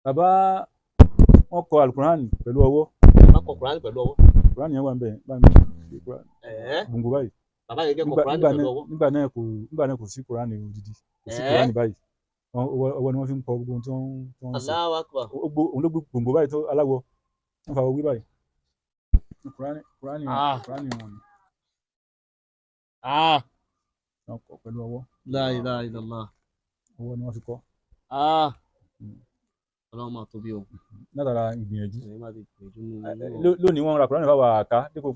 bàbá wọn kọ alukurani pẹ̀lú ọwọ́. Bàbá kọ Kùránì pẹ̀lú ọwọ́. Kùránì yẹn wà níbẹ̀ gbòǹgbò báyìí. Bàbá yẹn kọ Kùránì pẹ̀lú ọwọ́. nígbà náà kò sí Kùránì odidi, kò sí Kùránì báyìí. Ọwọ́ ni wọ́n fi ń kọ gbogbo ohun tí wọ́n ń sọ. Allahu Akbar. Òun ló gbé gbòǹgbò báyìí tó aláwọ̀ wọ́n fa owó báyìí. Kùránì wọn ni wọ́n kọ pẹ̀lú ọwọ́. La ilaha illallah. Ọwọ́ ni wọ́n fi kọ. Ọlọ́run máa tóbi o. Látara ìgbìyànjú. Ẹ̀yin máa ti gbìyànjú nínú. Lónìí wọ́n ra Kùránì fáwọn àká dípò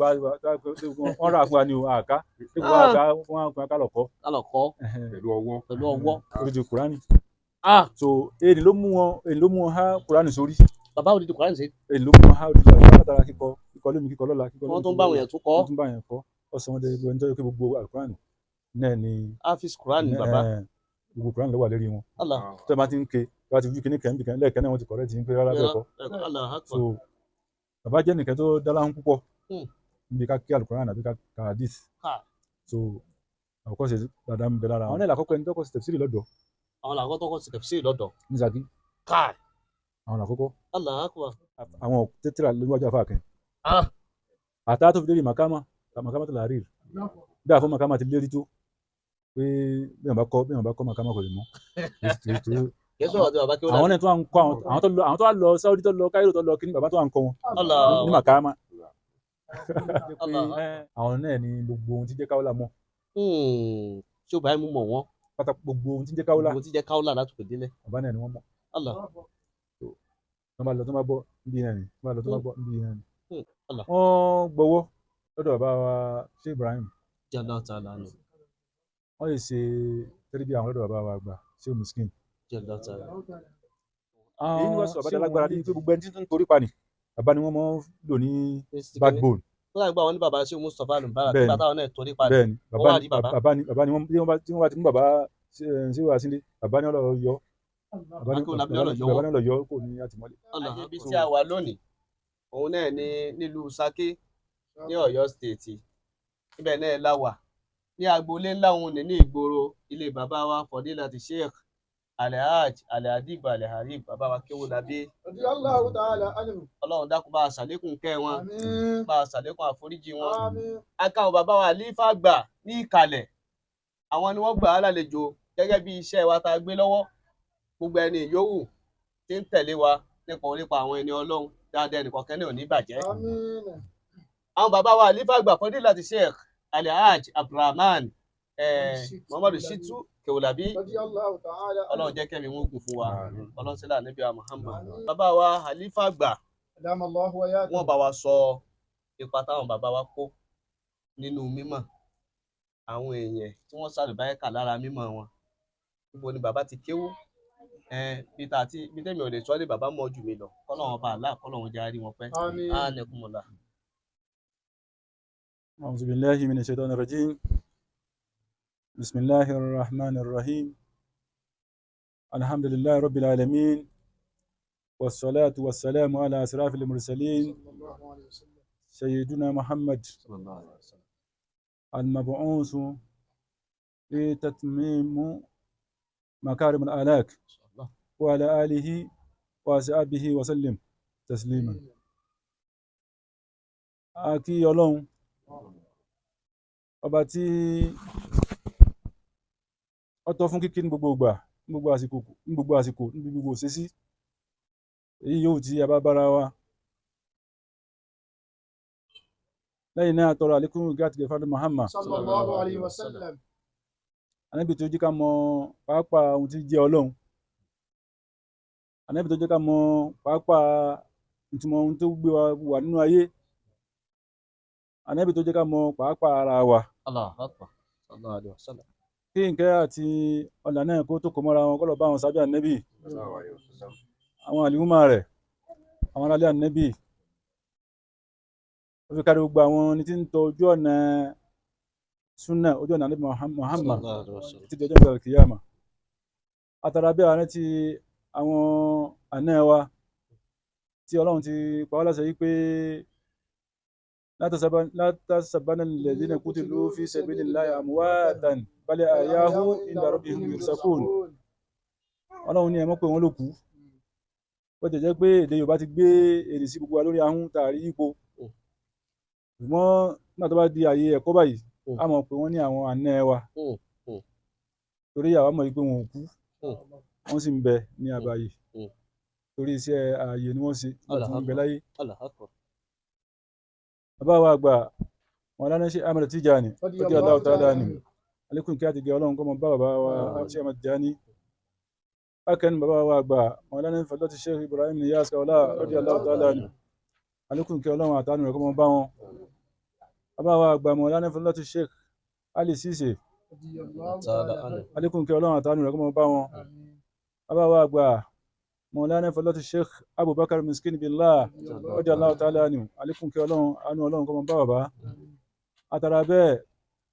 wọ́n rà fún wa ní àká dípò wọ́n ká lọ kọ́. Pẹ̀lú ọwọ́. Oríṣi Kùránì. So èyí ló mú wọn há Kùránì sórí. Bàbá òdìdí Kùránì sí. Èyí ló mú wọn há òdìdí Kùránì látara kíkọ lónìí, kíkọ lọ́la, kíkọ lónìí. Wọ́n tún bá àwọn èèyàn tún kọ́. Wọ́n tún bá èèyàn kọ́. Ọ̀sán wọn dẹ̀ ẹni tó yẹ kí gbogbo Kùránì náà ni. Hafiz Kùránì bàbá. Gbogbo Kùránì ló wà lérí wọn. Allah. Tó bá ti ń ké bá ti wí kíní kẹ́ńbìkan lẹ́ẹ̀kan náà wọ́n ti kọ̀rẹ́ ti ń pé rárá bẹ́ẹ̀ kọ́. So bàbá jẹ́ nìkan tó dá láhùn púpọ̀ níbi ká kí Al-Qur'an àbí ká hadith. So àkọ́kọ́ ṣe dáadáa ń bẹ lára àwọn náà làkọ́kọ́ ẹni tó kọ́ sí tafsiri lọ́dọ̀. Àwọn làkọ́kọ́ tó kọ́ sí tafsiri lọ́dọ̀. Ní Ṣakí. Àwọn làkọ́kọ́. Allahu Akbar. Àwọn tẹ́tìrà lójú àfáà kan. Àtà tó fi lérí Makama tó láàrí bí àfọ́ Makama ti lérí tó pé bí wọ́n bá kọ́ Makama kò lè mọ́. Àwọn náà tó wà ń kọ́ àwọn tó wà lọ Saudi tó lọ Cairo tó lọ kíní bàbá tó wà ń kọ́ wọn ní Makama. Àwọn náà ni gbogbo ohun tí jẹ́ káwọ́lá mọ́. Ṣé o bá mú mọ̀ wọ́n? Pátá gbogbo ohun tí jẹ́ káwọ́lá. Gbogbo ohun tí jẹ́ káwọ́lá látòkè délẹ̀. Bàbá náà ni wọ́n mọ̀. Wọ́n bá lọ tó bá bọ́ níbi náà ni. Wọ́n gbowó lọ́dọ̀ bàbá wa ṣé Ibrahim. Wọ́n lè ṣe tẹ́lẹ̀ bí àwọn lọ́dọ̀ bàbá wa gbà ṣé Miskin. Èyí ni wọ́n sọ bàbá lágbára ní pé gbogbo ẹni tí ń torí pa ni bàbá ni wọ́n mọ̀ ń lò ní backbone. Wọ́n láì gbà wọ́n ní bàbá ṣé Mustapha Al-Mubarak kí bàtà wọn náà torí pa ni. Bẹ́ẹ̀ni bàbá ni wọ́n bá ti mú bàbá ṣé wàá sílé bàbá ni ọlọ́ọ̀ yọ. Bàbá ni ọlọ́ọ̀ yọ kò ní àtìmọ́lé. Ibi tí a wà lónìí òun náà ní nílùú Ṣakí ní Ọ̀yọ́ state ibẹ̀ náà la wà ní agboolé ńlá òun ní ìgboro ilé bàbá wa Fọdílàtì Sheikh Alhaj Alhadib Alharib bàbá wa Kéwúlabí. Ọlọ́run dákun bá a ṣàlékún kẹ́ wọn bá a ṣàlékún àforíjì wọn. Akáwọn bàbá wa àlífà gbà ní ìkàlẹ̀ àwọn ni wọ́n gbà á lálejò gẹ́gẹ́ bí iṣẹ́ wa tá a gbé lọ́wọ́ gbogbo ẹni yòówù tí ń tẹ̀lé wa nípa orípa àwọn ẹni Ọlọ́run dáadáa ẹnìkan kẹ́ni ò ní bàjẹ́. Àwọn bàbá wa àlífà gbà Fọdílàtì Sheikh Alhaj Abdulrahman Muhammadu Shitu Kéwúlabí Ọlọ́run jẹ́ kẹ́mi wọn gùn fún wa Ọlọ́run sílẹ̀ níbi Muhammad. Bàbá wa àlífà gbà wọ́n bá wa sọ ipa táwọn bàbá wa kó nínú mímọ̀ àwọn èèyàn tí wọ́n ṣàlùbáríkà lára mímọ̀ wọn. Níbo ni bàbá ti kéwú bí tẹ́mi ò lè sọ lé bàbá mọ́ jù mí lọ kọ́lọ́run bá àlá kọ́lọ́run jẹ́ àrí wọn pẹ́. Ánẹ́kùnmọ́lá. أعوذ بالله من الشيطان الرجيم بسم الله الرحمن الرحيم الحمد لله رب العالمين والصلاة والسلام على أشرف المرسلين سيدنا محمد المبعوث لتتميم مكارم الأخلاق وعلى آله وصحبه وسلم تسليما. Akí Ọlọ́run ọba tí ó tọ́ fún kíkí ní gbogbo ìgbà ní gbogbo àsìkò ní gbogbo òṣèṣí èyí yóò tí a bá bára wa. Lẹ́yìn náà tọrọ àlékún ìgẹ́ àti ìgẹ̀fà Muhammad sallallahu alayhi wa sallam. Ànábì tó jẹ́ ká mọ pàápàá ohun tí jẹ́ Ọlọ́run. Ànábì tó jẹ́ ká mọ pàápàá ìtumọ̀ ohun tó gbé wa wà nínú ayé. Ànábì tó jẹ́ ká mọ pàápàá ara wa. Kí nkẹ́ àti ọ̀là náà kó tó kọ mọ́ra wọn kọ́ lọ bá wọn sábẹ́ Ànábì àwọn àlùmọ́ rẹ̀ àwọn aráalé Ànábì ó fi kárí gbogbo àwọn ní tí ń tọ ojú ọ̀nà súnà ojú ọ̀nà Ànábì Muhammad títí di ọjọ́ ìgbà kìyàmà. Àtàrà bí àwọn ti àwọn àná wa tí Ọlọ́run ti pa wá láṣẹ yìí pé لا تحسبن الذين قتلوا في سبيل الله أمواتا بل أحياء عند ربهم يرزقون. Ọlọ́run ní ẹ mọ̀ pé wọ́n ló kú ó ti jẹ́ pé èdè Yorùbá ti gbé èdè sí gbogbo wa lórí ahọ́n tààrí ipò ṣùgbọ́n nígbà tó bá di àyè ẹ̀kọ́ báyìí a mọ̀ pé wọ́n ní àwọn àna wa torí àwa mọ̀ pé wọn ò kú wọ́n sì ń bẹ ní àbáyé torí iṣẹ́ ààyè ni wọ́n ṣe nígbà tí wọ́n ń bẹ láyé. bàbá wa àgbà Maulana Sheikh Ahmed Tijani radiyallahu ta'ala anhu alekun kí á ti gẹ Ọlọ́run kọ́ mọ bá bàbá wa Sheikh Ahmed Tijani. bákan bàbá wa àgbà Maulana Fadilati Sheikh Ibrahim Niyas Kaula radiyallahu ta'ala anhu alekun kí Ọlọ́run àtàánú rẹ̀ kọ́ mọ bá wọn. bàbá wa àgbà Maulana Fadilati Sheikh Ali Sise alekun kí Ọlọ́run àtàánú rẹ̀ kọ́ mọ bá wọn. bàbá wa àgbà Maulana Fadilati Sheikh Abubakar Miskin Billah radiyallahu ta'ala anhu alekun kí Ọlọ́run àánú Ọlọ́run kọ́ mọ bá bàbá. àtàrà bẹ́ẹ̀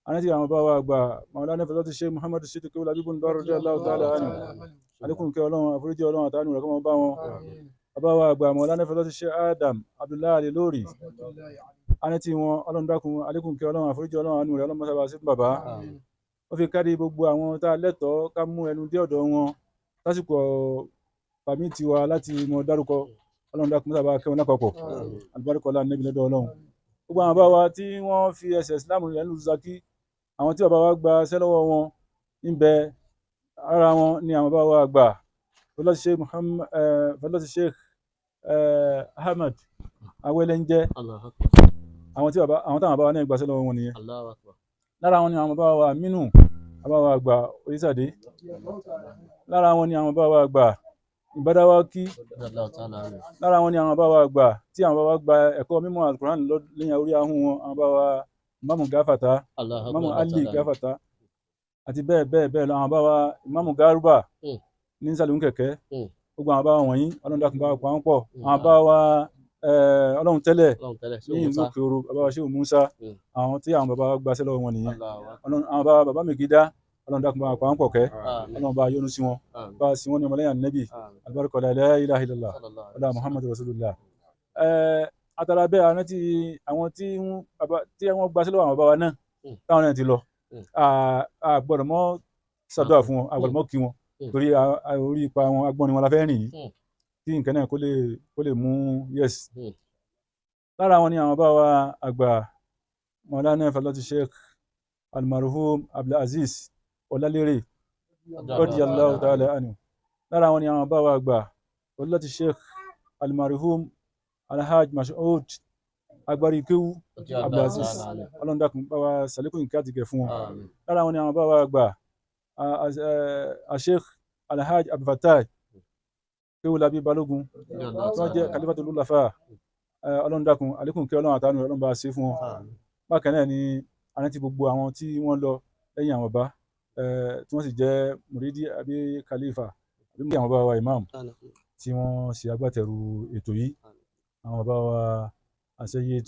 àti àwọn bàbá wa àgbà Maulana Fadilati Sheikh Muhammad Siddiq Labibun Bar radiyallahu ta'ala anhu alekun kí Ọlọ́run àforíjì Ọlọ́run àtàánú rẹ̀ kọ́ mọ bá wọn. bàbá wa àgbà Maulana Fadilati Sheikh Adam Abdullahi Al-Lori àti wọn Ọlọ́run dákun alekun kí Ọlọ́run àforíjì Ọlọ́run àánú rẹ̀ Ọlọ́run sábà sí fún bàbá. ó fi kárí gbogbo àwọn tá a lẹ́tọ̀ọ́ ká mú ẹnu dé ọ̀dọ̀ wọn lásìkò pàmì tiwa láti mọ dárúkọ Ọlọ́run dákun sábà kẹwọn lápapọ̀ àlùbáríkọ ọlá nẹ́bí lọ́dọ̀ Ọlọ́run. gbogbo àwọn bàbá wa tí wọ́n fi ẹsẹ̀ Islam rẹ̀ lù Zaki àwọn tí bàbá wa gba ṣẹ́ lọ́wọ́ wọn ń bẹ ara wọn ni àwọn bàbá wa àgbà Fadilati Sheikh Ahmed Awelenje àwọn táwọn bàbá wa náà gba ṣẹ́ lọ́wọ́ wọn nìyẹn. lára wọn ni àwọn bàbá wa Aminu bàbá wa àgbà Oyísàdé lára wọn ni àwọn bàbá wa àgbà Ìbádawákí lára wọn ni àwọn bàbá wa àgbà tí àwọn bàbá wa gba ẹ̀kọ́ mímọ́ Al-Qur'an lẹ́yìn orí ahọ́n wọn àwọn bàbá wa Imamu Gafata Imamu Ali Gafata àti bẹ́ẹ̀ bẹ́ẹ̀ bẹ́ẹ̀ lọ àwọn bàbá wa Imamu Garuba ní Sàlùn kẹ̀kẹ́ gbogbo àwọn bàbá wọn yìí Ọlọ́run dákun bá wa pa wọ́n pọ̀ àwọn bàbá wa Ọlọ́run tẹ́lẹ̀ ní ìlú Òkèòrò bàbá wa Shehu Musa àwọn tí àwọn bàbá wa gbaṣẹ́ lọ́wọ́ wọn nìyẹn àwọn bàbá Megida Ọlọ́run dákun bá wa pa wọ́n pọ̀ kẹ́ Ọlọ́run bá yọ́nú sí wọn bá sí wọn ní ọmọlẹ́yìn Ànábì albarka la ilaha illallah wala Muhammadu rasulullah. àtàrà bẹ́ẹ̀ àwọn tí wọ́n gbaṣẹ́ lọ́wọ́ àwọn bàbá wa náà táwọn náà ti lọ a gbọ́dọ̀ mọ́ ṣàdúrà fún wọn a gbọ́dọ̀ mọ́ kí wọn torí orí ipa wọn agbọ́n ni wọn la fẹ́ rìn yìí kí nǹkan náà kó lè mú yes. lára wọn ni àwọn bàbá wa àgbà Maulana Fadilati Sheikh Almarhum Abdulaziz Ọlálérè radiyallahu ta'ala anhu lára wọn ni àwọn bàbá wa àgbà Fadilati Sheikh Almarhum Alhaj Mas'ud Agbárikewu Abdulaziz Ọlọ́run dákun bá wa sàlékún ìkẹ́ àti ìgẹ̀ fún wọn. lára wọn ni àwọn bàbá wa àgbà Sheikh Alhaj Abdulfatai Kéwúlábí Balógun tí wọ́n jẹ́ Khalifatul Khulafa Ọlọ́run dákun àlékún kí Ọlọ́run àtàánú Ọlọ́run bá ṣe fún wọn. bákan náà ni àrántí gbogbo àwọn tí wọ́n lọ lẹ́yìn àwọn bàbá tí wọ́n sì jẹ́ muridi àbí khalifa àbí àwọn bàbá wa imam tí wọ́n ṣe agbátẹrù ètò yìí àwọn bàbá wa Sayyid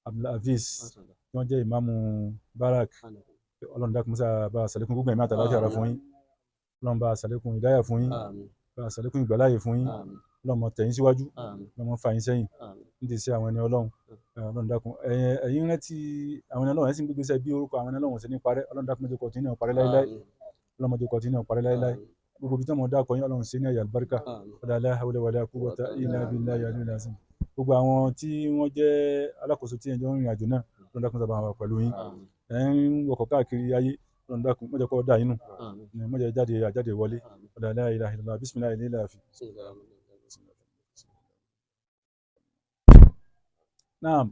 Abdulhafiz tí wọ́n jẹ́ imamu Barak Ọlọ́run dákun mọ́sá bá ṣàlékún gbogbo ẹ̀mí àtàláfíà ara fún yín Ọlọ́run bá ṣàlékún ìdáyà fún yín bá ṣàlékún ìgbàláyè fún yín Ọlọ́run mọ tẹ̀yìn síwájú Ọlọ́run mọ fà yín sẹ́yìn nídìí sí àwọn ẹni Ọlọ́run Ọlọ́run dákun ẹ̀yin rántí àwọn ẹni Ọlọ́run ẹ̀ sì ń gbégbé sẹ́ bí orúkọ àwọn ẹni Ọlọ́run ṣe ní parẹ́ Ọlọ́run dákun mọ́jọ́ kọ̀tínú parẹ́ láíláí Ọlọ́run mọ́jọ́ kọ̀tínú parẹ́ láíláí gbogbo bí tọ́mọ̀ dákọ̀ yín Ọlọ́run ṣe ní ẹ̀yà àlùbáríkà la hawla wala quwwata illa billahi al-aliyyil azim gbogbo àwọn tí wọ́n jẹ́ alákòóso tí ẹjọ́ ń rìn àjò náà Ọlọ́run dákun sábà wà pẹ̀lú yín ẹ̀ ń wọkọ̀ káàkiri ayé Ọlọ́run dákun mọ́jọ́ kọ́ dà yín nù mọ́jọ́ jáde wọlé la ilaha illallah bismillahi lillahi. Naam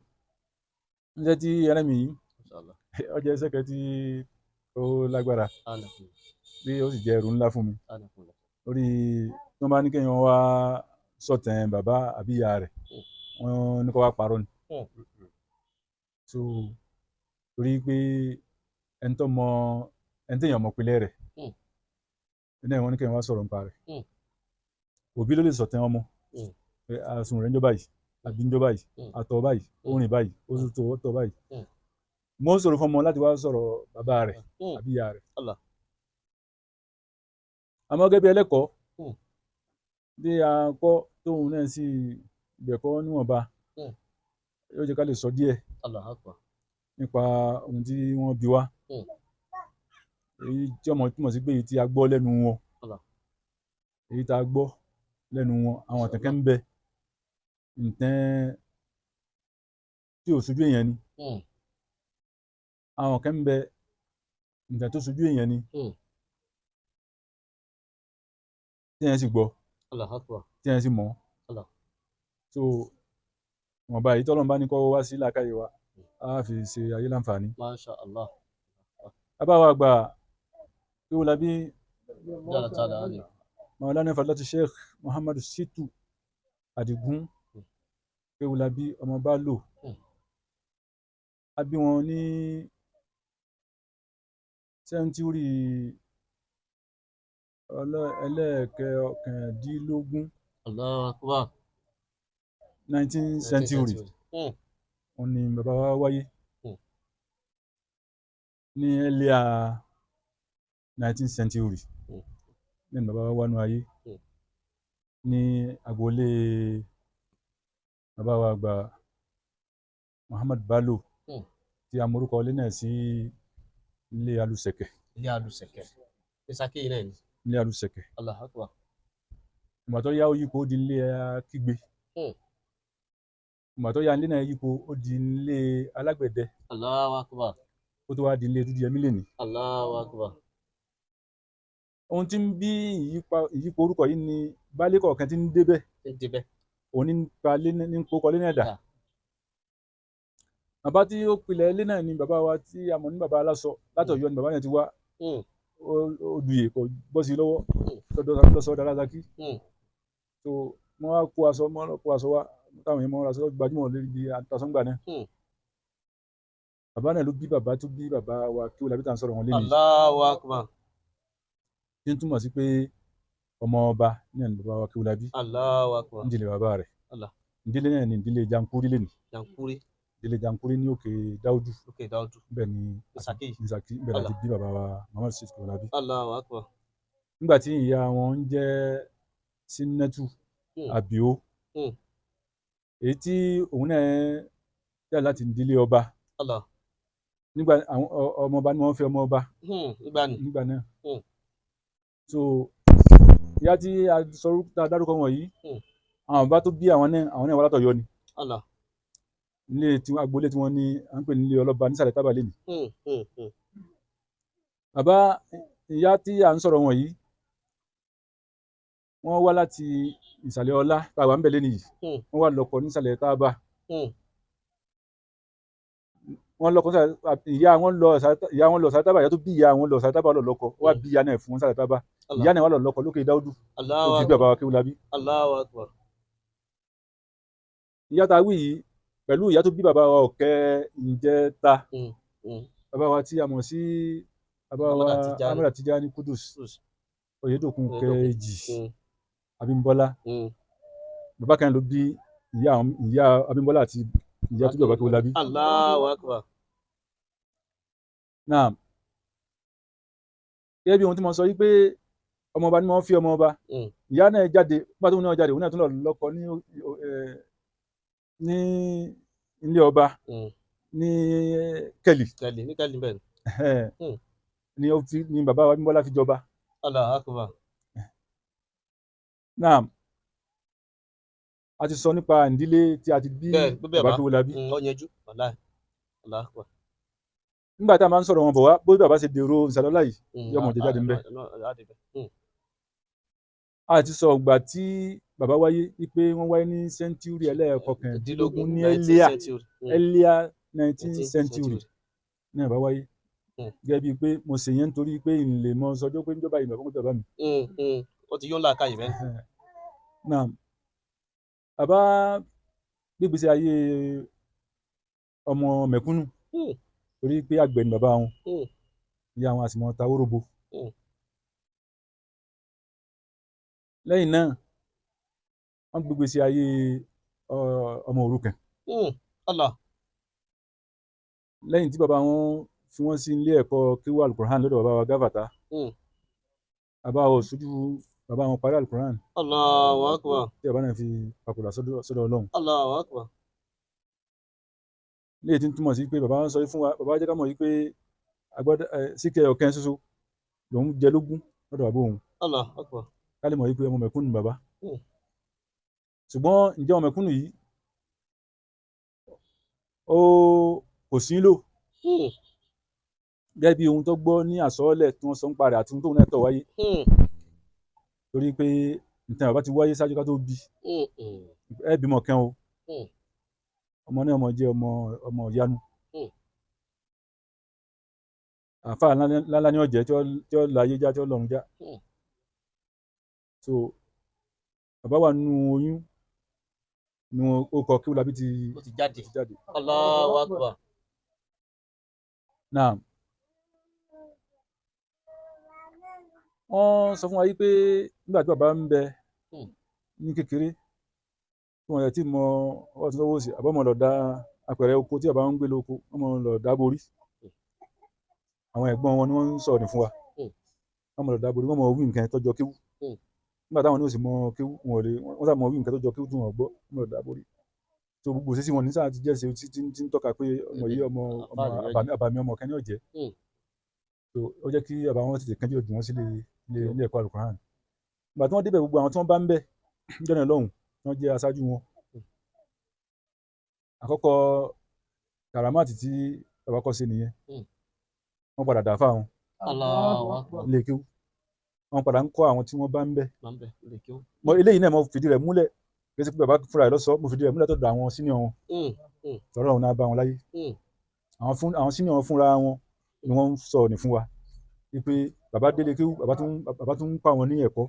ǹjẹ́ tí ẹlẹ́mì yìí ọjọ́ iṣẹ́ kan tí ó lágbára bí ó sì jẹ́ ẹrù ńlá fún mi lórí tí wọ́n bá ní kéèyàn wá sọ̀tàn bàbá àbí ìyá rẹ̀ wọ́n ní kó wá parọ́ ni so torí pé ẹni téèyàn mọ̀ pilẹ̀ rẹ̀ ẹni wọ́n ní kéèyàn wá sọ̀rọ̀ nípa rẹ̀ òbí ló lè sọ̀tàn ọmọ àsùn rẹ̀ ń jọ báyìí àbí ń jọ báyìí àtọ̀ báyìí ó rìn báyìí ó tọ̀ báyìí mo ń sọ̀rọ̀ fún ọmọ láti wá sọ̀rọ̀ bàbá rẹ̀ àbí ìyá rẹ̀ àmọ́ gẹ́gẹ́ bí ẹlẹ́kọ̀ọ́ bí a kọ́ tóun náà sì gbẹ̀kọ́ níwọ̀nba yóò jẹ́ ká lè sọ díẹ̀ nípa ohun tí wọ́n bí wá èyí tí ọmọ túmọ̀ sí pé èyí tí a gbọ́ lẹ́nu wọn èyí tá a gbọ́ lẹ́nu wọn àwọn ìtàn kan ń bẹ ìtàn tí ò sojú èèyàn ni àwọn kan ń bẹ ìtàn tó sojú èèyàn ni tí èèyàn sì gbọ́ tí èèyàn sì mọ̀ so wọn bá yìí tọ́lọ́run bá ní kọ́ wá sí làákàyè wa á fi ṣe ayé láǹfààní. Masha Allah. bàbá wa àgbà Kéwúlabí Jalla ta'ala ali. Maulana Fadilatu Sheikh Muhammadu Shittu Adigun Kéwúlabí ọmọ Bello a bí wọn ní sẹ́ńtúrì ẹlẹ́ẹ̀kọkàndínlógún Allahu Akbar. 19th century wọ́n ní bàbá wa wáyé ní earlier 19th century lẹ́nu bàbá wa wánú ayé ní agboolé bàbá wa àgbà Muhammad Bello tí a morúkọ ilé náà sí ilé Alùsẹ̀kẹ̀. Ilé Alùsẹ̀kẹ̀. Ìsàkè yìí náà ni. Ilé Alùsẹ̀kẹ̀. Allahu Akbar. ìgbà tó yá ó yípo ó di ilé Akígbe. ìgbà tó yá ilé náà yípo ó di ilé Alágbẹ̀dẹ. Allahu Akbar. ó tó wá di ilé Dúdú Yẹmí lẹ́ni. Allahu Akbar. ohun tí ń bí ìyípo orúkọ yìí ni baálé kọ̀ọ̀kan tí ń débẹ̀ òun ní kókọ lé náà dà. bàbá tí ó pilẹ̀ ilé náà ni bàbá wa tí a mọ̀ ní bàbá Aláṣọ láti Ọ̀yọ́ ni bàbá náà ti wá Odùyè kò bọ́ sí lọ́wọ́ lọ́sọ̀ Dárásákí. so wọ́n wá kó aṣọ wá táwọn èèyàn mọ́ aṣọ gbajúmọ̀ lórí ibi àtàsọ́ngbà náà. bàbá náà ló bí bàbá tó bí bàbá wa Kéwúlabí tá à ń sọ̀rọ̀ wọn lé nìyí. Allahu Akbar. tí ń túmọ̀ sí pé ọmọ ọba náà ni bàbá wa Kéwúlabí. Allahu Akbar. ìdílé bàbá rẹ̀. ìdílé náà ni ìdílé Jankuri lé ní. ìdílé Jankuri ní òkè Dáúdù. bẹ́ẹ̀ ni Ìsàkí bẹ́ẹ̀ láti bí bàbá wa Muhammad Shittu Kéwúlabí. Allahu Akbar. nígbà tí ìyá wọn ń jẹ́ Sínátù Àbíó èyí tí òun náà jáde láti ìdílé ọba. nígbà àwọn ọmọ ọba ni wọ́n fẹ́ ọmọ ọba nígbà náà. so ìyá tí a dárúkọ wọ̀nyí àwọn bàbá tó bí àwọn náà wá látọ̀yọ́ ni. ilé tí agboolé tí wọ́n ní à ń pè ní ilé ọlọ́ba nísàlẹ̀ Tábà lẹ́nu. bàbá ìyá tí à ń sọ̀rọ̀ wọ̀nyí wọ́n wá láti ìsàlẹ̀ ọlá táwa ń bẹ̀ lẹ́nu yìí wọ́n wá lọ́kọ nísàlẹ̀ Tábà. wọ́n lọ́kọ ìyá wọn lọ ìsàlẹ̀ Tábà ìyá tó bí ìyá wọn lọ ìsàlẹ̀ Tábà lọ lọ́kọ wá bí ìyá náà fún ìsàlẹ̀ Tábà ìyá náà wá lọ lọ́kọ lókè Dáúdù tó fi bí bàbá wa Kéwúlabí. Allahu Akbar. ìyá ta wí yìí pẹ̀lú ìyá tó bí bàbá wa Ọ̀kẹ́ Ìjẹta bàbá wa tí a mọ̀ sí bàbá wa Amada Tijani Kudus Oyèdòkun kejì Abímbọ́lá bàbá kan ló bí ìyá Abímbọ́lá àti ìyá tó bí bàbá Kéwúlabí. Allahu Akbar. náà gẹ́gẹ́ bí ohun tí mo sọ yìí pé ọmọ ọba ni wọ́n fi ọmọ ọba ìyá náà jáde nígbà tó náà jáde òun náà tún lọ lọ́kọ ní ilé ọba ní Kẹ́lì bẹ́ẹ̀ ni bàbá wa Abímbọ́lá fi jọba. Allahu Akbar. náà a ti sọ nípa ìdílé tí a ti bí bàbá Kéwúlabí. nígbà tá a máa ń sọ̀rọ̀ wọn bọ̀ wá bó bàbá ṣe dèrò ìsàlọ́lá yìí yọmọ jẹ jáde ńbẹ. a ti sọ ìgbà tí bàbá wáyé wípé wọ́n wáyé ní sẹ́ńtúrì ẹlẹ́ẹ̀kọkàndínlógún ní earlier 19th century ní bàbá wáyé. gẹ́gẹ́ bíi pé mo ṣe yẹn nítorí pé ìlè mọ sọjọ́ pé níjọba ìgbà fún bàbá mi. ó ti yóò ńlá káyìí bẹ́ẹ̀. náà bàbá gbégbèsè ayé ọmọ mẹ̀kúnnù torí pé àgbẹ̀ ni bàbá wọn ìyá wọn àti mọ́ ta wóróbo. lẹ́yìn náà wọ́n gbégbèsè ayé ọmọ òrukàn. lẹ́yìn tí bàbá wọn fi wọ́n sí ilé ẹ̀kọ́ kéwú alukur'an lọ́dọ̀ bàbá wa gáfàtà bàbá wọn sójú bàbá wọn parí alukur'an. Allahu Akbar. tí bàbá náà fi papòdà sọ́dọ̀ Ọlọ́run. Allahu Akbar. léyìí tí ń túmọ̀ sí pé bàbá wọn sọ fún wa bàbá jẹ́ ká mọ̀ yìí pé agbọ́dọ̀ síkẹ́ ọ̀kẹ́ ṣoṣo lòun jẹ lógún lọ́dọ̀ bàbá òun. Allahu Akbar. ká lè mọ̀ yìí pé ọmọ mẹ̀kúnnù ni bàbá. ṣùgbọ́n ǹjẹ́ ọmọ mẹ̀kúnnù yìí ó kò sí lò gẹ́gẹ́ bí ohun tó gbọ́ ní àsọọ́lẹ̀ tí wọ́n sọ ń parẹ́ àti ohun tóun náà tọ̀ wáyé torí pé nǹkan bàbá ti wáyé ṣáájú ká tó bí ẹ bímọ kan o ọmọ náà ọmọ jẹ́ ọmọ ìyanu àáfàá ńláńlá ní ọ̀jẹ̀ tí ó la ayé já tí ó lọ́run já so bàbá wà nínú oyún ni ó kọ kí Owólabí ti jáde. Allahu Akbar. Náà wọ́n sọ fún wa yí pé nígbà tí bàbá ń bẹ ní kékeré tí wọ́n yẹ tí mọ ọwọ́ tí lọ́wọ́ sí àbọ̀mọ̀ lọ dá apẹ̀rẹ̀ oko tí bàbá ń gbé lóko wọ́n mọ̀ lọ dá borí àwọn ẹ̀gbọ́n wọn ni wọ́n ń sọ̀rọ̀ fún wa wọ́n mọ̀ lọ dá borí wọ́n mọ̀ wí nǹkan tọ́jọ́ kéwú nígbà táwọn ní òsì mọ kéwú wọ́n sá mọ̀ wí nǹkan tọ́jọ́ kéwú tí wọ́n gbọ́ wọ́n mọ̀ lọ dá borí tó gbogbo sísí wọn ní sáà ti jẹ́ ṣe tí ń tọ́ka pé ọmọ yìí ọmọ àbàmì ọmọ kan ní ọ̀jẹ́ tó ó jẹ́ kí bàbá wọn tètè kánjú òdùn wọn sílé ilé ẹ̀kọ́ Al-Qur'an ìgbà tí wọ́n débẹ̀ gbogbo àwọn tí wọ́n bá ń bẹ̀ jọ́nà lọ́hùn wọ́n jẹ́ aṣáájú wọn àkọ́kọ́ kàràmáàtì tí bàbá kọ́ sí nìyẹn wọ́n padà dà fáwọn ilé kéwú wọ́n padà ń kọ́ àwọn tí wọ́n bá ń bẹ̀ eléyìí náà mo fìdí rẹ̀ múlẹ̀ kí bàbá fúnra ẹ̀ lọ́sọ̀ọ́ mo fìdí rẹ̀ múlẹ̀ tó dọ̀ àwọn sínìọ̀ wọn tọ́rọ̀ ọ̀hún náà bá wọn láyé àwọn sínìọ̀ wọn fúnra wọn ni wọ́n ń sọ ní fún wa wípé bàbá délé kéwú bàbá tún ń pa wọn ní ẹ̀kọ́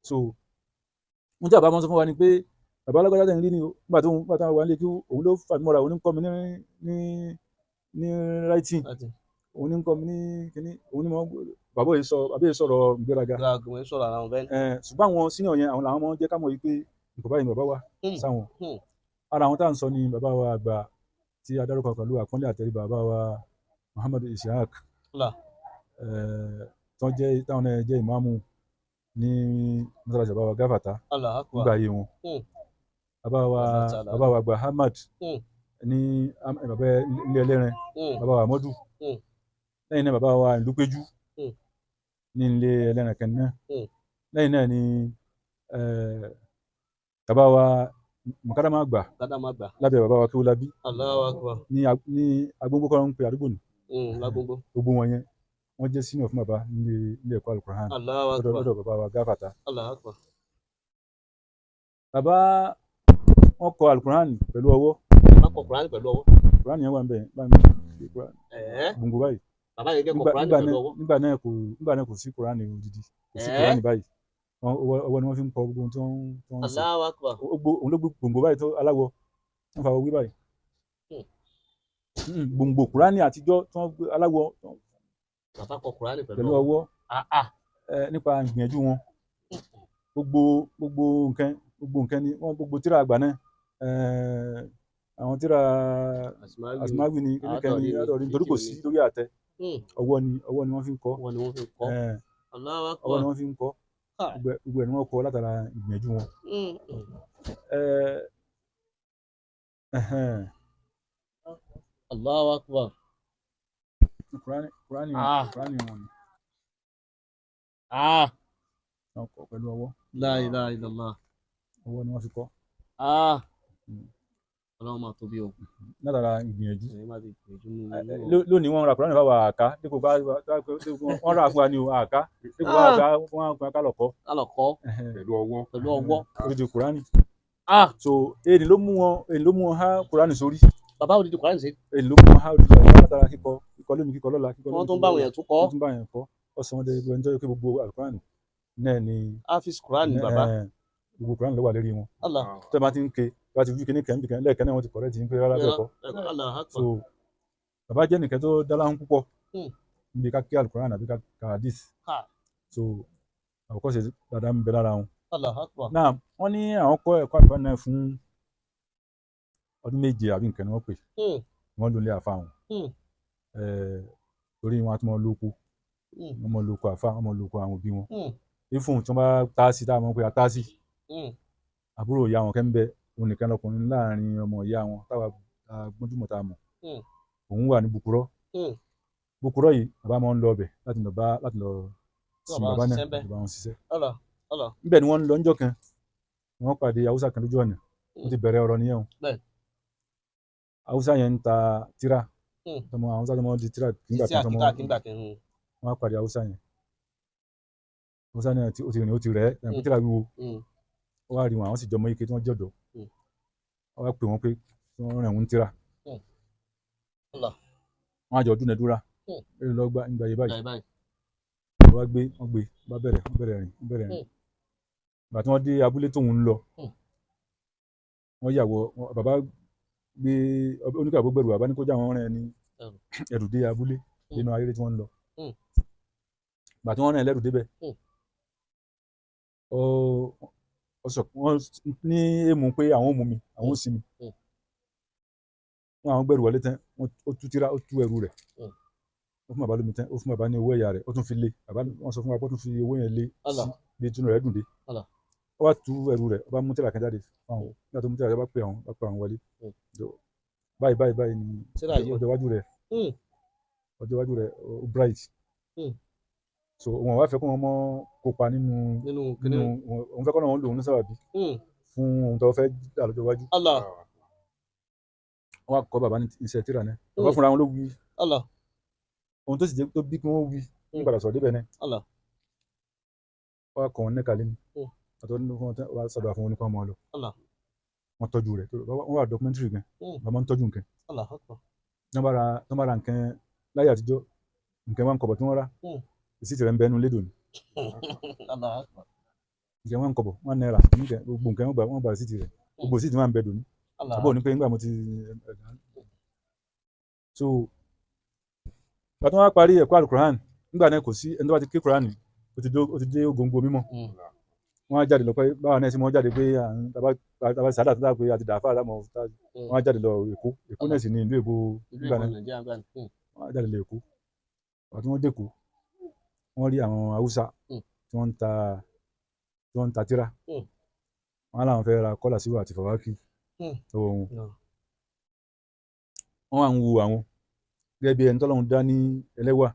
so wọ́n tí bàbá wọn sọ fún wa ni pé bàbá alágbádá tẹ̀ ń rí ni nígbà tó wà nílé kéwú òun ló fà mí mọ́ra òun ní kọ́ mi ní writing òun ní kọ́ mi ní kíní òun ní mọ́ bàbá yìí sọ̀rọ̀ ìgbéraga ṣùgbọ́n àwọn sínìọ̀ yẹn àwọn làwọn máa ń jẹ́ ká mọ̀ wípé nǹkan báyìí ni bàbá wa sáwọn ara àwọn tá à ń sọ ni bàbá wa àgbà tí a dárúkọ pẹ̀lú àpọ́nlé àtẹríba bàbá wa Muhammadu Ishaq táwọn náà jẹ́ ìmáàmù ní mọ́sálásí bàbá wa Gáfàtà nígbà ayé wọn bàbá wa àgbà Ahmad ní bàbá ilé ẹlẹ́rìn bàbá wa Amadu lẹ́yìn náà bàbá wa Ìlúpéjú ní ilé ẹlẹ́rìn kan náà lẹ́yìn náà ni bàbá wa Mukadama àgbà lábẹ́ bàbá wa Owólabí ní Agbóngbó ń pe àdúgbò ní gbogbo wọn yẹn wọ́n jẹ́ sínú fún bàbá nílé ẹ̀kọ́ Al-Qur'an lọ́dọ̀ bàbá wa Gáfàtà. Bàbá wọn kọ Al-Qur'an pẹ̀lú ọwọ́. Qur'an yẹn wà ń bẹ̀ gbòǹgbò báyìí. Nígbà náà kò sí Qur'an odidi kò sí Qur'an báyìí ọwọ́ ni wọ́n fi ń kọ gbogbo tí wọ́n ń sọ òun ló gbòǹgbò báyìí tó aláwọ̀ wọ́n fa owó báyìí gbòǹgbò Qur'an àtijọ́ tí wọ́n aláwọ̀ pẹ̀lú ọwọ́ nípa ìgbìyànjú wọn gbogbo nǹkan ni wọ́n gbogbo tíra àgbà náà àwọn tíra Asmawi ni kíníkẹ́ni adọ̀rin nítorí kò sí lórí àtẹ ọwọ́ ni wọ́n fi ń kọ́ ọwọ́ ni wọ́n fi ń kọ́ gbogbo ẹ̀ ni wọ́n kọ́ látara ìgbìyànjú wọn. Allahu Akbar. Qur'ani wọn ni wọ́n kọ́ pẹ̀lú ọwọ́. La ilaha illallah. Ọwọ́ ni wọ́n fi kọ́. Ọlọ́run máa tóbi o. Látara ìgbìyànjú. Lónìí wọ́n ra Qur'ani báwa àká dípò wọ́n rà fún wa ní àká dípò bá àká wọ́n ká lọ̀kọ́. Pẹ̀lú ọwọ́. Odidi Qur'ani. So èyí ló mú wọn há Qur'ani sórí. Bàbá odidi Qur'ani sí. Èyí ló mú wọn há odidi Qur'ani látara kíkọ lónìí kíkọ lọ́la kíkọ lónìí. Wọ́n tún bá àwọn èèyàn tún kọ́. Wọ́n tún bá àwọn èèyàn kọ́. Ọ̀sán wọn dé ẹjọ́ pé gbogbo Al-Qur'ani náà ni. Hafiz Qur'ani bàbá. Gbogbo Qur'ani ló wà lérí wọn. Tó bá ti ń ké bá ti wí kíní kẹ́ńbì kan lẹ́ẹ̀kan náà wọ́n ti kọ̀rẹ́ ti ń pé rárá bẹ́ẹ̀ kọ́. So bàbá jẹ́ nìkan tó dáláhùn púpọ̀ níbi ká kí Al-Qur'an àbí ká hadith. So àwòkọ́ṣe dáadáa ń bẹ lára wọn. Náà wọ́n ní àwọn kọ́ ẹ̀kọ́ Al-Qur'an náà fún ọdún méje àbí nǹkan ni wọ́n pè wọ́n lò lé àfa wọn torí wọn á tún mọ lóko wọ́n mọ lóko àfa wọ́n mọ lóko àwọn òbí wọn ifun tí wọ́n bá tá sí táwọn ọmọ pé a tá sí àbúrò ìyá wọn kẹ́ ń bẹ òun nìkan lọkùnrin láàrin ọmọ ìyá wọn táwa gbójúmọ̀ tá a mọ̀ òun wà ní Bukurọ́ yìí bàbá máa ń lọ ọbẹ̀ láti lọ sin bàbá náà bàbá wọn ṣiṣẹ́ níbẹ̀ ni wọ́n ń lọ ńjọ́ kan wọ́n pàdé haúsá kan lójú ọ̀nà wọ́n ti bẹ̀rẹ̀ ọ̀rọ̀ nìyẹn o Bẹ́ẹ̀. haúsá yẹn ń ta tíra Hmm. tọmọ haúsá tọmọ di tíra nígbà Títí kan tọmọ àkíkà kígbà kan. wọ́n á pàdé haúsá yẹn haúsá náà ó ti rìn ó ti rẹ̀ ẹ́ ẹ̀kú tíra wíwo ó wá rí wọn àwọn sì jọmọ ike tí wọ́n jọ̀dọ̀ wọ́n wá pè wọ́n pé kí wọ́n rìn òun tíra Allah. wọ́n á jọ dúnadúrà èrè lọ́gbà nígbà yìí báyìí Báyìí. wọ́n gbé wọ́n bẹ̀rẹ̀ rìn ìgbà tí wọ́n dé abúlé tóun ń lọ wọ́n yàwọ̀ bàbá gbé oníkàwé gbẹ̀rù bàbá ní kó já wọn rìn ní ẹrù dé abúlé nínú ayéré tí wọ́n ń lọ ìgbà tí wọ́n rìn lẹ́rù débẹ̀ wọ́n ní èèmù pé àwọn ò mú mi àwọn ò sí mi wọ́n àwọn gbẹ̀rù wọlé tán ó tú tíra ó tú ẹrù rẹ̀ ó fún bàbá lómi tán ó fún bàbá ní owó ẹ̀yà rẹ̀ ó tún fi lé bàbá wọ́n sọ fún wa pé ó tún fi owó yẹn lé bí túnú rẹ̀ dùn dé ó wá tú ẹrù rẹ̀ ó bá mú tíra kan jáde fáwọn nígbà tó mú tíra rẹ̀ bá pè àwọn wọlé báyìí ni ọjọ́ iwájú rẹ̀ ó bright so wọn wá fẹ́ kó wọn mọ́ kópa nínú òun fẹ́ kọ́ náà wọn lò ó ní sábàbí fún ohun tó fẹ́ dà lọ́jọ́ iwájú wọn á kọ́ bàbá ní iṣẹ́ tíra náà bàbá fúnra wọn ló wí ohun tó sì jẹ́ tó bí kí wọ́n wí ní padà sọ̀rọ̀ débẹ̀ náà wọ́n á kọ́ wọn nẹ́ka lẹ́nu àtọ́jú fún wọn wá sọ̀dọ̀ fún wọn ní kọ́ ọmọ lọ wọ́n tọ́jú rẹ̀ wọ́n wà documentary gan bàbá ń tọ́jú nǹkan wọ́n bá ra nǹkan láyé àtijọ́ nǹkan wọn kọ̀bọ̀ tí wọ́n rà èsì tẹ̀rẹ̀ ń bẹ́ẹ̀ nu lédò ni nǹkan wọn kọ̀bọ̀ wọn náírà gbogbo nǹkan wọn gbà èsì tẹ̀rẹ̀ gbogbo èsì tí wọn bẹ́ẹ̀ dò ní àbọ̀ ní pé nígbà mo ti so bàtà wọn parí ẹ̀kọ́ alukuran nígbà náà kò sí ẹni tó bá ti ké kuran ó ti dé ògóńgó mímọ́ wọn á jáde lọ pé báwa náà sì mọ́ jáde pé tàbá sàdá tó dà pé àti dàáfà àdámọ̀ wọn á jáde lọ Èkó náà sì ní ìlú Èkó nígbà náà wọn á jáde lọ Èkó àti wọn dẹ́kọ̀ wọ́n rí àwọn haúsá tí wọ́n ń ta tíra wọ́n láwọn fẹ́ ra kọ́là síwò àti fàwákì lọ́wọ́ wọn wọ́n wà ń wo àwọn gẹ́gẹ́ bí ẹni tọ́lọ́run dá ní ẹlẹ́wà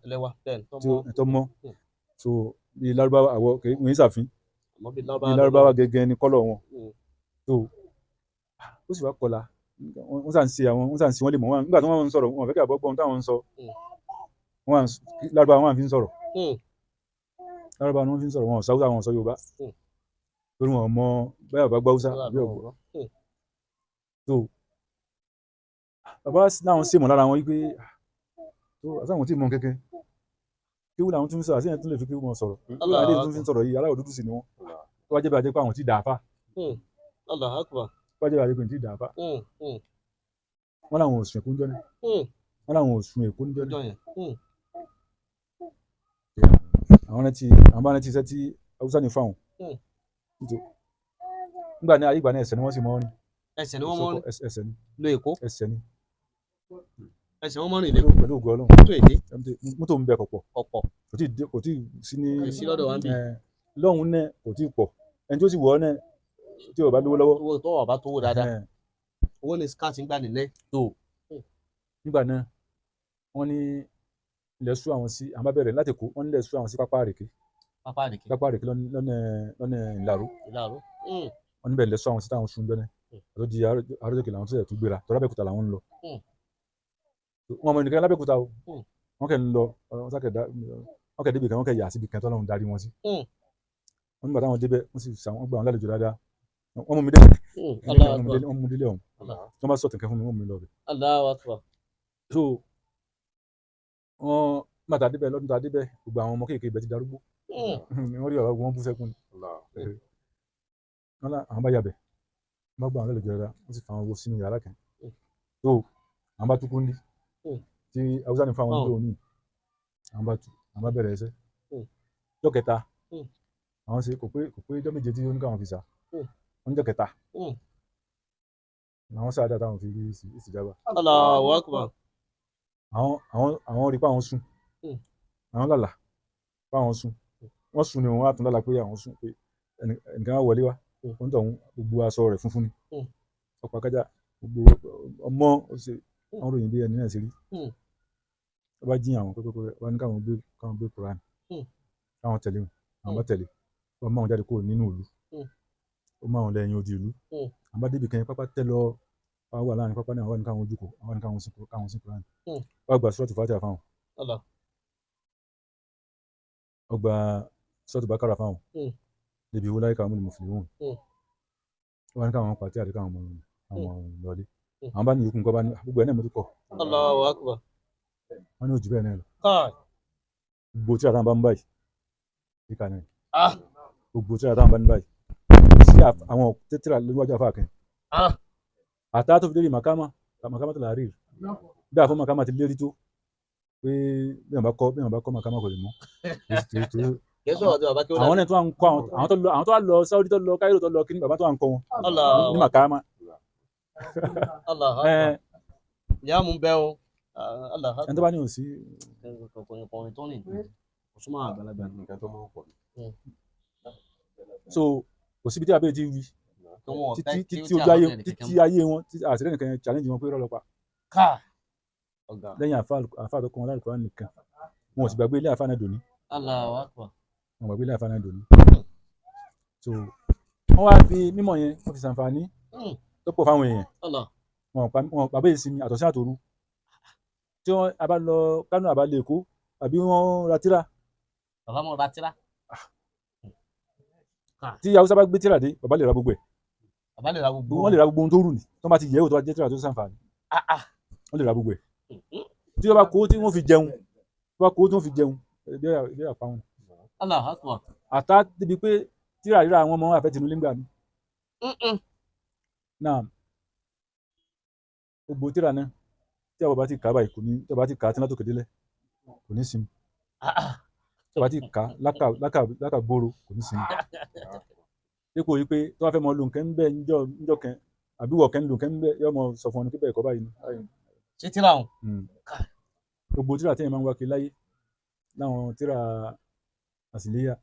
tó mọ́ so bí lárúbáwá àwọ̀ wọ́n ń ṣàfin bí lárúbáwá gẹ́gẹ́ ní kọ́lọ̀ wọn so ó sì wá kọ́là wọ́n sàn sí wọ́n lè mọ̀ wọn nígbà tí wọ́n ń sọ̀rọ̀ wọn fẹ́ kí àbọ̀ gbọ́n táwọn ń sọ lárúbáwá wọn fi ń sọ̀rọ̀ lárúbáwá ni wọ́n fi ń sọ̀rọ̀ wọn sáwúsá wọn sọ Yorùbá torí wọn mọ bẹ́ẹ̀ bá gbọ́ Haúsá bí ọ̀gbọ́ so bàbá náà ṣe mọ̀ lára wọn wípé tó àtàwọn tí mọ̀ kẹ́kẹ́ kéwù làwọn tún ń sọ̀rọ̀ àti ẹ̀yìn tún lè fi kéwù wọn sọ̀rọ̀ adé tún fi ń sọ̀rọ̀ yìí aláwọ̀ dúdú sì ni wọ́n tó wá jẹ́ bí ajẹ́ pé àwọn tí dàáfà tó wá jẹ́ bí ajẹ́ pé àwọn tí dàáfà wọ́n làwọn ò sùn Èkó ń jọ́ ni wọ́n làwọn ò sùn Èkó ń jọ́ ni àwọn bá rántí iṣẹ́ tí Haúsá ní fáwọn nígbà ní ayé ìgbà ní ẹsẹ̀ ni wọ́n sì mọ́ rin ẹsẹ̀ ni wọ́n mọ́ ẹsẹ̀ ni lo Èkó ẹsẹ̀ ni ẹsẹ̀ wọ́n mọ́ rìn lé pẹ̀lú ògùn Ọlọ́run tó èdè mọ́tò ń bẹ kọ̀pọ̀ kò tí sí ní lọ́dọ̀ wa ń bì lọ́hùn náà kò tí pọ̀ ẹni tó sì wọ̀ ọ́ náà tí ò bá lówó lọ́wọ́ owó tó wà bá tó wò dáadáa owó ní skáàtì ń gbà nílẹ̀ tó nígbà náà wọ́n ní ilẹ̀ sú àwọn sí àwọn bá bẹ̀rẹ̀ láti kó wọ́n nílẹ̀ sú àwọn sí pápá àrèké lọ́nà Ìlàró wọ́n níbẹ̀ ilẹ̀ sú àwọn sí táwọn sún bẹ́ẹ̀ àti di Àròjòkè làwọn tó yẹ tó gbéra tọ́lá Abẹ́òkúta làwọn ń lọ wọn mọ nìkan lábẹ́òkúta o wọ́n kẹ́ ń lọ wọ́n kẹ́ débi kan wọ́n kẹ́ yà síbi kan tọ́lọ́run darí wọn sí wọ́n nígbà táwọn débẹ̀ wọ́n sì gbà wọn lálejò dáadáa wọ́n mú mi délé wọ́n mú délé ọ̀hún tí wọ́n bá sọ̀tún kẹ́ fún mi wọ́n mú mi lọ bẹ̀. so wọ́n bàtà débẹ̀ lọ́dún tá a débẹ̀ gbogbo àwọn ọmọ kéèké ibẹ̀ ti darúgbó wọ́n rí bàbá wọn bú sẹ́kùn wọ́n lá àwọn bá yàbẹ̀ wọ́n gbà wọn lálejò dáadáa wọ́n sì fa àwọn owó sínú yàrá kan so àwọn bá tún kún ní tí Haúsá ní fáwọn ọdún òní àwọn bá bẹ̀rẹ̀ ẹsẹ̀ ọjọ́ kẹta àwọn ṣe kò pé ọjọ́ méje tí oníkà wọn fi sà wọ́n jẹ́ kẹta àwọn sáà dáadáa wọn fi rí ìsìjábà. Allahu Akbar. àwọn rí pé àwọn sùn àwọn lálà pé àwọn sùn wọ́n sùn ni wọ́n á tún lálà pé àwọn sùn pé ẹnìkan á wọlé wá wọ́n tọ̀ gbogbo aṣọ rẹ̀ funfun ni ọ̀pọ̀ akájà gbogbo ọmọ ọ̀sẹ̀ àwọn ròyìn bí ẹni náà ṣe rí wọ́n bá jí àwọn pẹ́pẹ́pẹ́ wọ́n ní káwọn gbé Quran káwọn tẹ̀lé wọn àwọn bá tẹ̀lé wọ́n máa wọn jáde kúrò nínú ìlú ó máa ń lẹ́yìn odi ìlú àbá débi kan pápá tẹ́ lọ wá wà láàrin pápá náà wà ní káwọn ojúkò àwọn ní káwọn sìnkú láàrin wọ́n gba sọ́ọ̀tù fàtíà fáwọn wọ́n gba sọ́ọ̀tù bákàrà fáwọn débi wọlé káwọn múlùmọ̀ fìlì wọn wọ́n ní káwọn pàtí àti káwọn lọlé àwọn bá ní ìyókù nǹkan bá ní gbogbo ẹ̀ náà mo ti kọ̀ Allahu Akbar. wọ́n ní òjì bẹ́ẹ̀ náà lọ gbogbo tí àtàwọn bá ń báyìí kíkà náà gbogbo tí àtàwọn bá ń báyìí sí àwọn tẹ́tẹ́rà lójú àfáà kan àtà tó fi lérí màkámà tó là rí bí àfọ màkámà ti lérí tó pé bí wọn bá kọ́ màkámà kò lè mọ́ àwọn náà tó wà ń kọ́ àwọn tó wà lọ Saudi tó lọ Cairo tó lọ kí ni bàbá tó wà ń kọ́ wọn ní màkámà. ìyá mu bẹ́ o ẹni tó bá ní òsì. ọkùnrin tó ní òṣùmọ̀ àgbàlagbà nìkan tó máa ń pọ̀. so kò síbi tí abẹ́rẹ́ ti wí títí ojú ayé títí ayé wọn àtìlẹ́yìn nìkan challenge wọn pé rọ́ lọ́pàá lẹ́yìn àfa tó kọ́ wọn lálùkọ́ nìkan wọn ò sì gbàgbé ilé àfa náà dòní. Allahu Akbar. wọn gbàgbé ilé àfa náà dòní. so wọ́n wá fi mímọ̀ yẹn wọ́n fi ṣàǹfààní tó pọ̀ fáwọn èèyàn wọn bàbá yìí sinmi àtọ̀sí àtòru tí wọ́n abá lọ Kánò àbá lè Èkó àbí wọ́n ra tíra. bàbá mo ra tíra. tí Haúsá bá gbé tíra dé bàbá lè ra gbogbo ẹ̀. bàbá lè ra gbogbo wọ́n lè ra gbogbo ohun tó rù ní tó bá ti yẹ̀ wò tó bá jẹ́ tíra tó ṣàǹfààní. wọ́n lè ra gbogbo ẹ̀. tí wọ́n bá kó tí wọ́n fi jẹun bí àpá wọn. Allahu Akbar. àtà débi pé tíra ríra àwọn ọmọ àfẹ́ tinú lẹ́ngbà mi. náà gbogbo tíra náà tí àwọn bá ti kà báyìí kò ní tí àwọn bá ti kà á tí látòkè délẹ̀ kò ní sinmi tí àwọn bá ti kà á lákàgbòrò kò ní sinmi dípò yìí pé tó bá fẹ́ mọ lo nǹkan ń bẹ́ ńjọ́ kan àbí wọ̀ kẹ́ ń lo nǹkan ń bẹ́ yọ mọ sọ fún ọ ní pípẹ́ ẹ̀kọ́ báyìí ni. ṣé tíra ọ̀hún. gbogbo tíra tí èèyàn máa ń wá kiri láyé láwọn tíra àsìléyà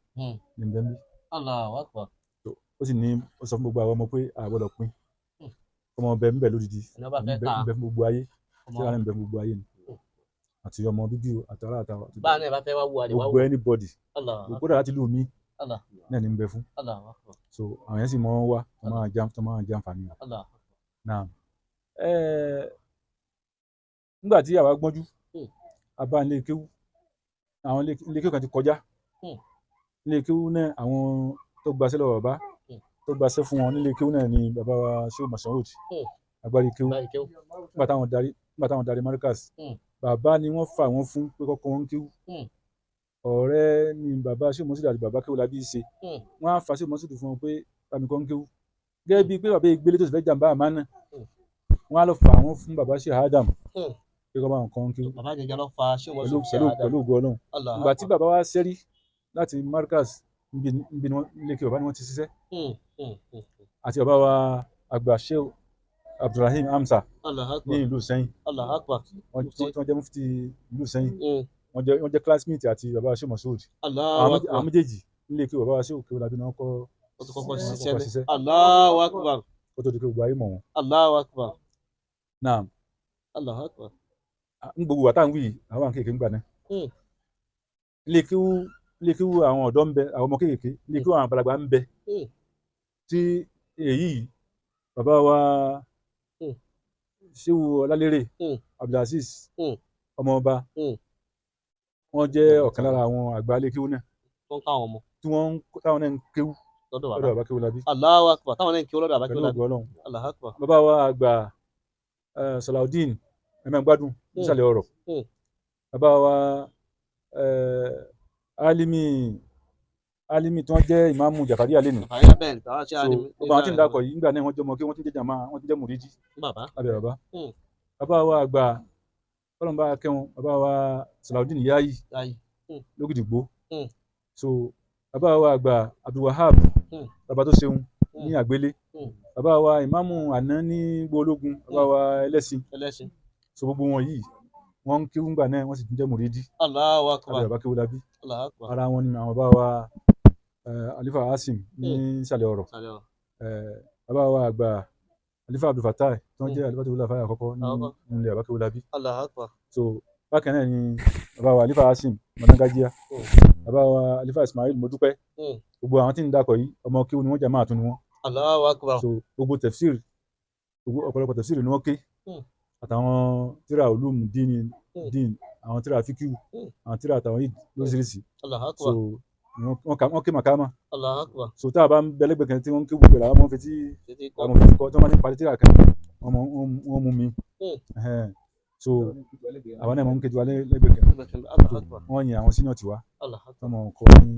ní bẹ́ẹ̀ bí. Allahu Akbar. ó sì ní ó sọ fún gbogbo àwọn ọmọ pé àgbọ̀dọ̀ pín ọmọ bẹ ń bẹ lódìdí ń bẹ fún gbogbo ayé tí wọn ń bẹ fún gbogbo ayé ni àti ọmọ bíbí àtàrà àtàwà báà náà bá fẹ́ wá wo àdìwá gbogbo anybody gbogbo dára ti lù mí náà ní ń bẹ fún so àwọn yẹn sì mọ wá tó máa jẹ àǹfààní rẹ náà nígbà tí àwa gbọ́njú abá ilé kéwú àwọn ilé kéwú kan ti kọjá ilé kéwú náà àwọn tó gbaṣẹ́ lọ́wọ́ bàbá tó gbaṣẹ́ fún wọn nílé kéwú náà ni bàbá wa Shehu Masoud agbárí kéwú nígbà táwọn darí Markaz bàbá ni wọ́n fà wọ́n fún pé kọ́kọ́ wọn kéwú ọ̀rẹ́ ni bàbá Shehu Masoud àti bàbá kéwú labí ṣe wọ́n á fà Shehu Masoud fún wọn pé bàmí kọ́ ń kéwú gẹ́gẹ́ bíi pé bàbá ìgbélé tó sì fẹ́ jàǹbá àmánà wọ́n á lọ fà wọ́n fún bàbá Shehu Adam pé kọ́ bá wọn kọ́ ń kéwú bàbá jẹjẹ lọ fà Shehu Masoud pẹ̀lú ògo Ọlọ́run ìgbà tí bàbá wa ṣẹ́rí láti Markaz níbi ilé kéwú bàbá ni wọ́n ti ṣiṣẹ́ àti bàbá wa àgbà Shehu Abdulrahim Hamza ní ìlú Ìṣẹ́yìn wọ́n jẹ́ mufti ìlú Ìṣẹ́yìn wọ́n jẹ́ classmate àti bàbá Shehu Masoud àwọn méjèèjì nílé kí bàbá Shehu kéwú labí náà kọ́ ṣiṣẹ́ Allahu Akbar kó tó di pé gbogbo ayé mọ̀ wọn. Allahu Akbar. náà Allahu Akbar. ń gbogbo wàtá ń wí àwọn kéèké ń gbà náà nílé kíwú àwọn ọ̀dọ́ ń bẹ àwọn ọmọ kéèké nílé kíwú àwọn àgbàlagbà ń bẹ tí èyí bàbá wa Shehu Ọlálérè Abdulaziz ọmọọba wọ́n jẹ́ ọ̀kan lára àwọn àgbà ilé kíwú náà tí wọ́n táwọn náà ń kéwú lọ́dọ̀ bàbá kéwú labí. Allahu Akbar táwọn náà ń kéwú lọ́dọ̀ bàbá kéwú labí. Allahu Akbar. bàbá wa àgbà Salaudeen ẹ̀mẹ́gbádùn nísàlẹ̀ ọ̀rọ̀ bàbá wa Alimi tí wọ́n jẹ́ ìmáàmù Jàfàríyà lẹ́nu so ọba àwọn tí ń dakọ̀ yìí nígbà náà wọ́n jẹ́ ọmọ kí wọ́n ti jẹ́ jàmá wọ́n ti jẹ́ mùrídì lábẹ́ bàbá wa àgbà ọlọ́run bá kẹ́wọn bàbá wa Salaudeen Yáyì lógìdìgbò so bàbá wa àgbà Abdulwahab bàbá tó ṣeun ní àgbélé bàbá wa ìmáàmù àná ní gbólógun bàbá wa ẹlẹ́sìn so gbogbo wọn yìí wọ́n ń kéwú ńgbà náà wọ́n sì tún jẹ́ mùrídì Allahu Akbar bàbá kéwú labí ara wọn ni àwọn bàbá wa Alifa Hasim ní ìsàlẹ̀ ọ̀rọ̀ bàbá wa àgbà Alifa Abdulfatai tí wọ́n jẹ́ Alifa tó wúlò àfáà àkọ́kọ́ ní ilẹ̀ bàbá kéwú labí so bákan náà ni bàbá wa Alifa Hasim Mọ̀nàgájíà bàbá wa Alifa Ismail Modúpẹ́ gbogbo àwọn tí ń dakọ̀ yìí ọmọ kéwú ni wọ́n jẹ́ máa tún ni wọ́n Allahu Akbar. so gbogbo tẹ̀fsìrì ọ̀pọ̀lọpọ̀ tẹ̀fsìrì ni wọ́n ké àtàwọn tíra olúmu dín àwọn tíra fíkìú àwọn tíra àtàwọn yìí lóríṣiríṣi Allahu so Akbar. wọ́n ké màkàmá Allahu Akbar. so tá a bá ń bẹ́lẹ́gbẹ̀ẹ́ kan tí wọ́n ń ké gbogbo làwọn máa ń fetí Títí àwọn fetí kọ́ tí wọ́n bá ti ń parí tíra kan wọ́n mú mi so àwọn náà máa ń ké ju alẹ́ lẹ́gbẹ̀ẹ́ kan Allahu Akbar. wọ́n yin àwọn senior tiwa Allahu Akbar. wọ́n máa ń kọ́ ní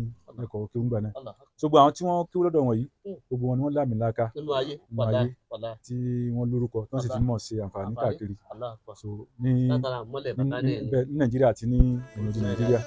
ẹ̀kọ́ kéwú gbà náà Allahu Akbar. so gbogbo àwọn tí wọ́n kéwú lọ́dọ̀ wọn yìí gbogbo wọn ni wọ́n láàmìlaka Nínú ayé. nínú ayé Wallahi. tí wọ́n lórúkọ tí wọ́n sì fi mọ̀ ṣe àǹfààní káàkiri Allahu Akbar. so ní Látara mọ́lẹ̀ bàbá náà ni. Nàìjíríà àti ní ìlú Nàìjíríà.